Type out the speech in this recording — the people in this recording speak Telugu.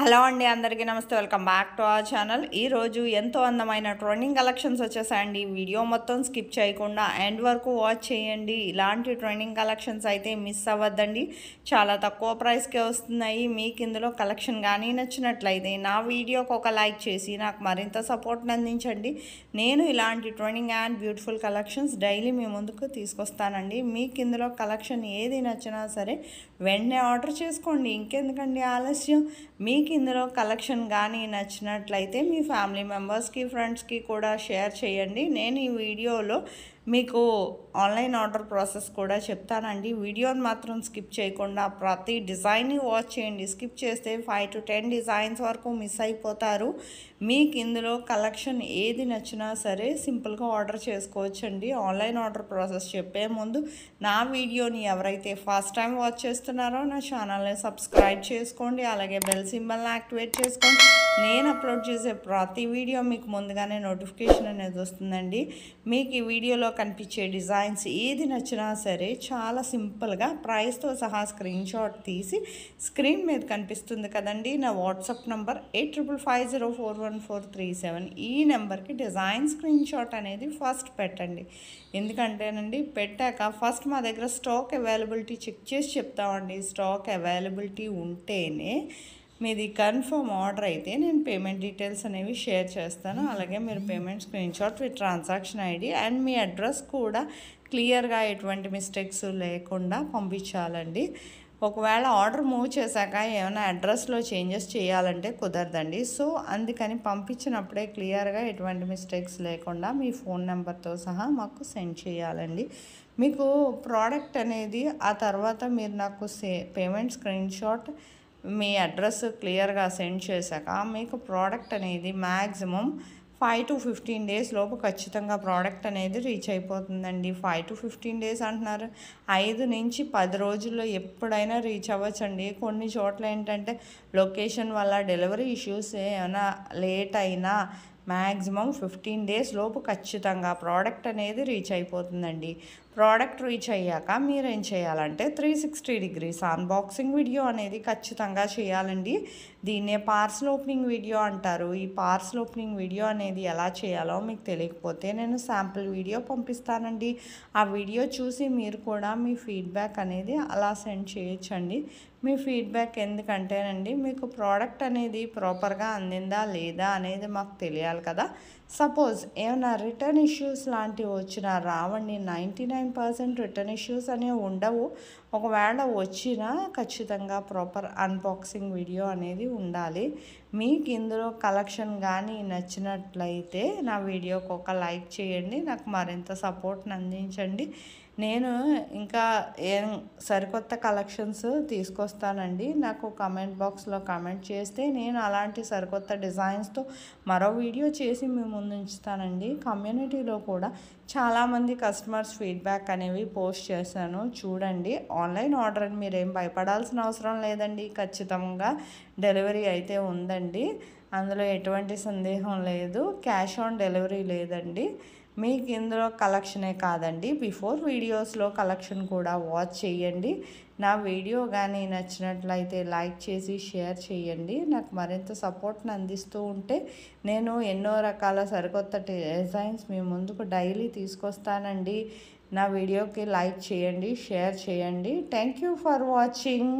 హలో అండి, అందరికీ నమస్తే. Welcome back to our channel. ఈరోజు ఎంతో అందమైన ట్రెండింగ్ కలెక్షన్స్ వచ్చేసాయండి. వీడియో మొత్తం స్కిప్ చేయకుండా ఎండ్ వరకు వాచ్ చేయండి. ఇలాంటి ట్రెండింగ్ కలెక్షన్స్ అయితే మిస్ అవ్వద్దండి. చాలా తక్కువ ప్రైస్కే వస్తున్నాయి. మీకు ఇందులో కలెక్షన్ కానీ నచ్చినట్లయితే నా వీడియోకి ఒక లైక్ చేసి నాకు మరింత సపోర్ట్ని అందించండి. నేను ఇలాంటి trending and beautiful collections daily మీ ముందుకు తీసుకొస్తానండి. మీకు ఇందులో కలెక్షన్ ఏది నచ్చినా సరే వెంటనే ఆర్డర్ చేసుకోండి. ఇంకెందుకండి ఆలస్యం. మీకు ఇందులో కలెక్షన్ కానీ నచ్చినట్లయితే మీ ఫ్యామిలీ మెంబర్స్కి, ఫ్రెండ్స్కి కూడా షేర్ చేయండి. నేను ఈ వీడియోలో మీకు ఆన్లైన్ ఆర్డర్ ప్రాసెస్ కూడా చెప్తానండి. వీడియోని మాత్రం స్కిప్ చేయకుండా ప్రతి డిజైన్ని వాచ్ చేయండి. స్కిప్ చేస్తే 5 to 10 డిజైన్స్ వరకు మిస్ అయిపోతారు. మీకు ఇందులో కలెక్షన్ ఏది నచ్చినా సరే సింపుల్గా ఆర్డర్ చేసుకోవచ్చండి. ఆన్లైన్ ఆర్డర్ ప్రాసెస్ చెప్పే ముందు నా వీడియోని ఎవరైతే ఫస్ట్ టైం వాచ్ చేస్తున్నారో నా ఛానల్ని సబ్స్క్రైబ్ చేసుకోండి. అలాగే బెల్ సింబల్ని యాక్టివేట్ చేసుకోండి. నేను అప్లోడ్ చేసే ప్రతి వీడియో మీకు ముందుగానే నోటిఫికేషన్ అనేది వస్తుందండి. మీకు ఈ వీడియోలో కనిపించే డిజైన్స్ ఏది నచ్చినా సరే చాలా సింపుల్గా ప్రైస్తో సహా స్క్రీన్ షాట్ తీసి స్క్రీన్ మీద కనిపిస్తుంది కదండి నా వాట్సాప్ నంబర్ 8550414437. ఈ నెంబర్కి డిజైన్ స్క్రీన్ షాట్ అనేది ఫస్ట్ పెట్టండి. ఎందుకంటేనండి పెట్టాక ఫస్ట్ మా దగ్గర స్టాక్ అవైలబిలిటీ చెక్ చేసి చెప్తామండి. స్టాక్ అవైలబిలిటీ ఉంటేనే మీది కన్ఫర్మ్ ఆర్డర్ అయితే నేను పేమెంట్ డీటెయిల్స్ అనేవి షేర్ చేస్తాను. అలాగే మీరు payment screen shot with transaction ID and me address కూడా క్లియర్గా ఎటువంటి మిస్టేక్స్ లేకుండా పంపించాలండి. ఒకవేళ ఆర్డర్ మూవ్ చేశాక ఏమైనా అడ్రస్లో చేంజెస్ చేయాలంటే కుదరదండి. సో అందుకని పంపించినప్పుడే క్లియర్గా ఎటువంటి మిస్టేక్స్ లేకుండా మీ ఫోన్ నెంబర్తో సహా మాకు సెండ్ చేయాలండి. మీకు ప్రోడక్ట్ అనేది ఆ తర్వాత మీరు నాకు పేమెంట్ స్క్రీన్ షాట్ మీ అడ్రస్ క్లియర్గా సెండ్ చేశాక మీకు ప్రోడక్ట్ అనేది మ్యాక్సిమం 5 to 15 డేస్ లోపు ఖచ్చితంగా ప్రోడక్ట్ అనేది రీచ్ అయిపోతుందండి. 5 to 15 డేస్ అంటున్నారు, 5 నుంచి 10 రోజుల్లో ఎప్పుడైనా రీచ్ అవ్వచ్చండి. కొన్ని చోట్ల ఏంటంటే లొకేషన్ వల్ల డెలివరీ ఇష్యూస్ ఏమైనా లేట్ అయినా మ్యాక్సిమం 15 డేస్ లోపు ఖచ్చితంగా ప్రోడక్ట్ అనేది రీచ్ అయిపోతుందండి. ప్రోడక్ట్ రీచ్ అయ్యాక మీరేం చేయాలంటే 360 degrees అన్బాక్సింగ్ వీడియో అనేది ఖచ్చితంగా చేయాలండి. దీన్నే పార్సల్ ఓపెనింగ్ వీడియో అంటారు. ఈ పార్సల్ ఓపెనింగ్ వీడియో అనేది ఎలా చేయాలో మీకు తెలియకపోతే నేను శాంపుల్ వీడియో పంపిస్తానండి. ఆ వీడియో చూసి మీరు కూడా మీ ఫీడ్బ్యాక్ అనేది అలా సెండ్ చేయొచ్చండి. మీ ఫీడ్బ్యాక్ ఎందుకంటేనండి మీకు ప్రోడక్ట్ అనేది ప్రాపర్గా అందిందా లేదా అనేది మాకు తెలియాలి కదా. సపోజ్ ఏమైనా రిటర్న్ ఇష్యూస్ లాంటివి వచ్చినా రావండి. 99% రిటర్న్ ఇష్యూస్ అనేవి ఉండవు. ఒకవేళ వచ్చినా ఖచ్చితంగా ప్రాపర్ అన్బాక్సింగ్ వీడియో అనేది ఉండాలి. మీకు ఇందులో కలెక్షన్ కానీ నచ్చినట్లయితే నా వీడియోకి ఒక లైక్ చేయండి. నాకు మరింత సపోర్ట్ని అందించండి. నేను ఇంకా ఏం సరికొత్త కలెక్షన్స్ తీసుకొస్తానండి. నాకు కామెంట్ బాక్స్లో కామెంట్ చేస్తే నేను అలాంటి సరికొత్త డిజైన్స్తో మరో వీడియో చేసి మీ ముందు ఉంచుతానండి. కమ్యూనిటీలో కూడా చాలామంది కస్టమర్స్ ఫీడ్బ్యాక్ అనేవి పోస్ట్ చేశాను, చూడండి. ఆన్లైన్ ఆర్డర్ అని మీరేం భయపడాల్సిన అవసరం లేదండి. ఖచ్చితంగా డెలివరీ అయితే ఉందండి, అందులో ఎటువంటి సందేహం లేదు. క్యాష్ ఆన్ డెలివరీ లేదండి. మీకు ఇందులో కలెక్షనే కాదండి, బిఫోర్ వీడియోస్లో కలెక్షన్ కూడా వాచ్ చేయండి. నా వీడియో కానీ నచ్చినట్లయితే లైక్ చేసి షేర్ చేయండి. నాకు మరింత సపోర్ట్ని అందిస్తూ ఉంటే నేను ఎన్నో రకాల సరికొత్త డిజైన్స్ మీ ముందుకు డైలీ తీసుకొస్తానండి. నా వీడియోకి లైక్ చేయండి, షేర్ చేయండి. Thank you for watching.